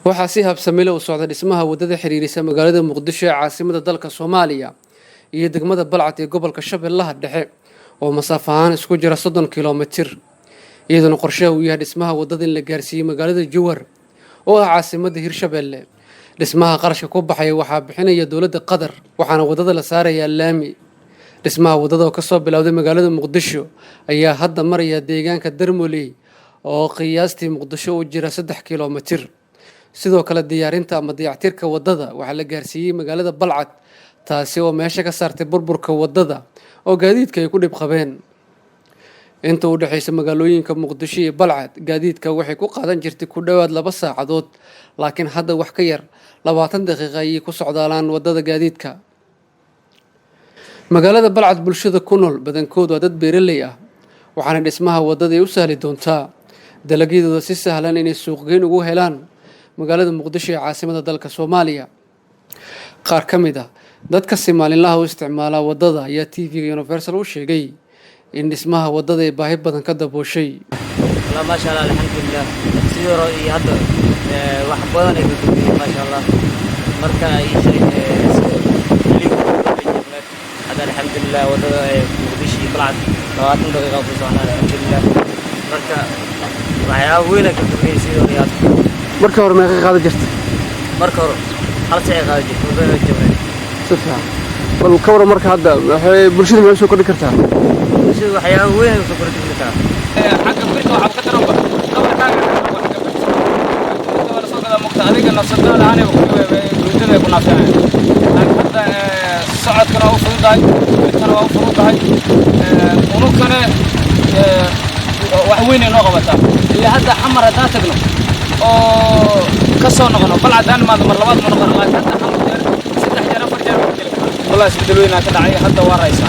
waxaa si habsami leh u socda dhismaha wadada xiriirisa magaalada Muqdisho ee caasimadda dalka Soomaaliya iyo degmada Balcad ee gobolka Shabeellaha Dhexe oo masaafo ahaan isku jira 30 kiiloomitir iyadoo qorshaha uu yahay dhismaha wadada in la gaarsiiyo magaalada Jowhar oo ah caasimadda Hirshabeelle. dhismaha qarashka ku baxay waxaa bixinaya dowladda Qatar waxaana wadada la saarayaa laami. dhismaha wadada oo ka soo bilowday magaalada Muqdisho ayaa hadda maraya deegaanka Darmoley oo qiyaastii Muqdisho u jira 3 kiiloomitir. sidoo kale diyaarinta ama dayactirka wadada waxaa la gaarsiiyay magaalada Balcad taasi oo meesha ka saartay burburka wadada oo gaadiidka ay ku dhib qabeen. inta u dhaxaysa magaalooyinka Muqdisho iyo Balcad gaadiidka waxay ku qaadan jirtay ku dhawaad 2 saacadood laakiin hadda wax ka yar 20 daqiiqo ay ku socdaalaan wadada gaadiidka. magaalada Balcad bulshada ku nool badankoodu waa dad beeraley ah waxaana dhismaha wadada ay u sahli doontaa dalagyadooda si sahlan inay suuqgeyn ugu helaan magaalada Muqdisho ee caasimadda dalka Soomaaliya. qaar ka mid ah dadka si maalinlaha u isticmaala wadada ayaa TV-ga Universal u sheegay in dhismaha wadada ay baahi badan ka dabooshay. ما شاء الله الحمد لله سيرو هذا wax badan ay ku dhigay ma sha Allah marka ay shay hada alxamdulillah wadada Muqdisho Balcad 20 daqiiqo ku soconaa alxamdulillah marka waxaa weyn ka dhigay sida riyaad marka hore meeqa qaad jirtay marka hore hal saac qaad jirtay wadada jabnay sifa bal ka war marka hadda waxay bulshada ma soo kordhi kartaa bulshada waxaa weyn soo kordhi kartaa xagga birta waxa ka taranba qabarkaaga wax ka birta wala soo gada muqta adiga nafsada lahayn bulshada ku naafsanay hadda socodkana u fududahay birtana waa u fududahay unukana wax weyn inoo qabata ilaa hadda xamar hadda tagno oo ka soo noqono Balcad mar labaad ma noqon laakiin hadda xamar saddex jeer afar jeer ku kala wallahi isbedel weyn ka dhacay hadda waa raysa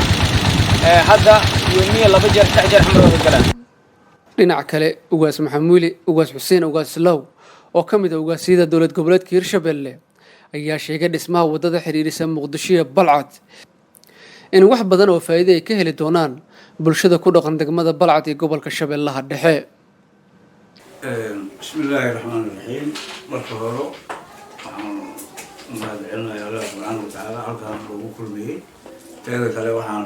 hadda yoomiye laba jeer saddex jeer xamar waa galaan. dhinaca kale ugaas maxamuuli ugaas xuseen ugaas law oo ka mid ah ugaasiyada dowlad goboleedka Hirshabeelle ayaa sheegay dhismaha wadada xiriirisa Muqdisho iyo Balcad in wax badan oo faa'iido ay ka heli doonaan bulshada ku dhaqan degmada Balcad ee gobolka Shabeellaha Dhexe. bismillahir rahmanir rahim marka hore waxaan mahadcelinayaa Allah subhanahu wa ta'ala halkaan ugu kulmiyay teeda kale waxaan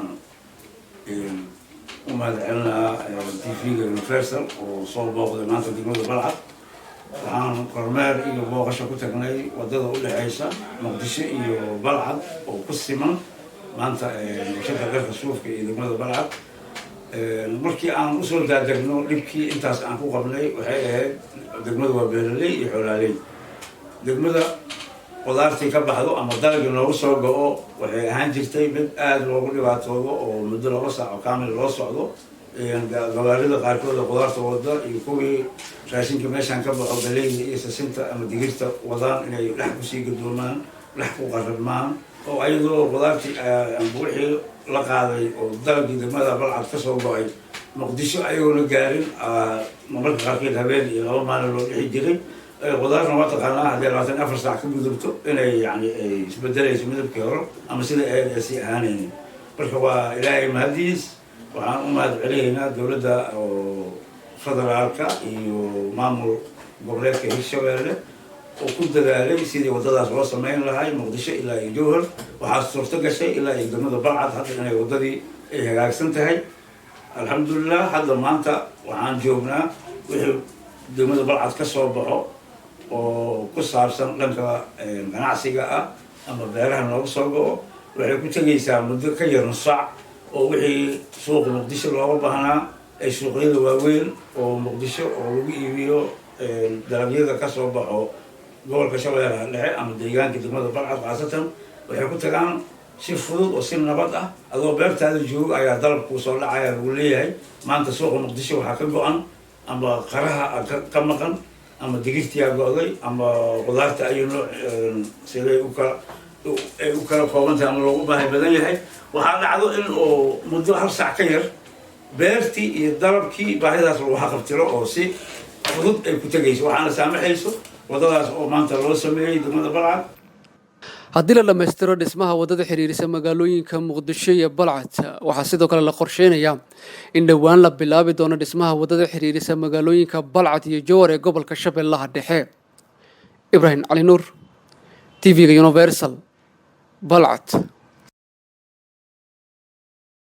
umahadcelinayaa TV-ga Universal oo soo booqday maanta degmada Balcad waxaan kormeer iyo booqasho ku tagnay wadada u dhaxaysa Muqdisho iyo Balcad oo ku siman maanta shirka dharka suufka iyo degmada Balcad markii aan u soo daadegno dhibkii intaas aan ku qabnay waxay ahayd degmada waa beeraley iyo xoolaaley degmada qudaartii ka baxdo ama dalagii loogu soo go'o waxay ahaan jirtay mid aad loogu dhibaatoodo oo muddo 2 saac oo kaamil loo socdo gawaarida qaarkood qudaarta wada iyo kuwii raashinka meeshan ka baxo galeyda iyo sasinta ama digirta wadaan inay dhex ku sii gadoomaan dhex ku qarabmaan oo ayadoo qudaartii wixii la qaaday oo dalagii degmada Balcad ka soo go'ay Muqdisho ayagoona gaarin marmarka qaarkeed habeen iyo 2 maalin loo dhixi jiray qudaarna waa taqaanaa haddii 24 saac ka gudubto inay yani isbedelayso midabkii hore ama sida ay sii ahaanayeen marka waa ilaahay mahadiis waxaan u mahadcelinaynaa dowladda oo federaalka iyo maamul goboleedka Hirshabeelle oo ku dadaalay sidii wadadaas loo sameyn lahaa Muqdisho ilaa iyo Jowhar waxaa suurto gashay ilaa iyo degmada Balcad hadda inay wadadii ay hagaagsan tahay alxamdulillah hadda maanta waxaan joognaa wixii degmada Balcad ka soo baxo oo ku saabsan dhanka ganacsiga ah ama beeraha loogu soo go'o waxay ku tagaysaa muddo ka yar nus saac oo wixii suuq Muqdisho looga baahnaa ay suuqyada waaweyn oo Muqdisho oo lagu iibiyo dalagyada ka soo baxo gobolka Shabeellaha Dhexe ama deegaanka degmada Balcad qaasatan waxay ku tagaan si fudud oo si nabad ah adoo beertaada jooga ayaa dalabku soo dhacaya lagu leeyahay maanta suuqa Muqdisho waxaa ka go'an ama qaraha ka maqan ama digirtiya go'day ama qudaarta ay nooc sidee u kala koobantahay ama loogu baahi badan yahay waxaa dhacdo in oo muddo 1 saac ka yar beertii iyo dalabkii baahidaas lagu xaqabtiro oo si fudud ay ku tagayso waxaana saamaxayso wadadaas oo maanta loo sameeyay degmada Balcad haddii la dhammaystiro dhismaha wadada xiriirisa magaalooyinka Muqdisho iyo Balcad waxaa sidoo kale la qorsheynayaa in dhawaan la bilaabi doono dhismaha wadada xiriirisa magaalooyinka Balcad iyo Jowhar ee gobolka Shabeellaha Dhexe. ibraahim cali nuur tv-ga universal balcad.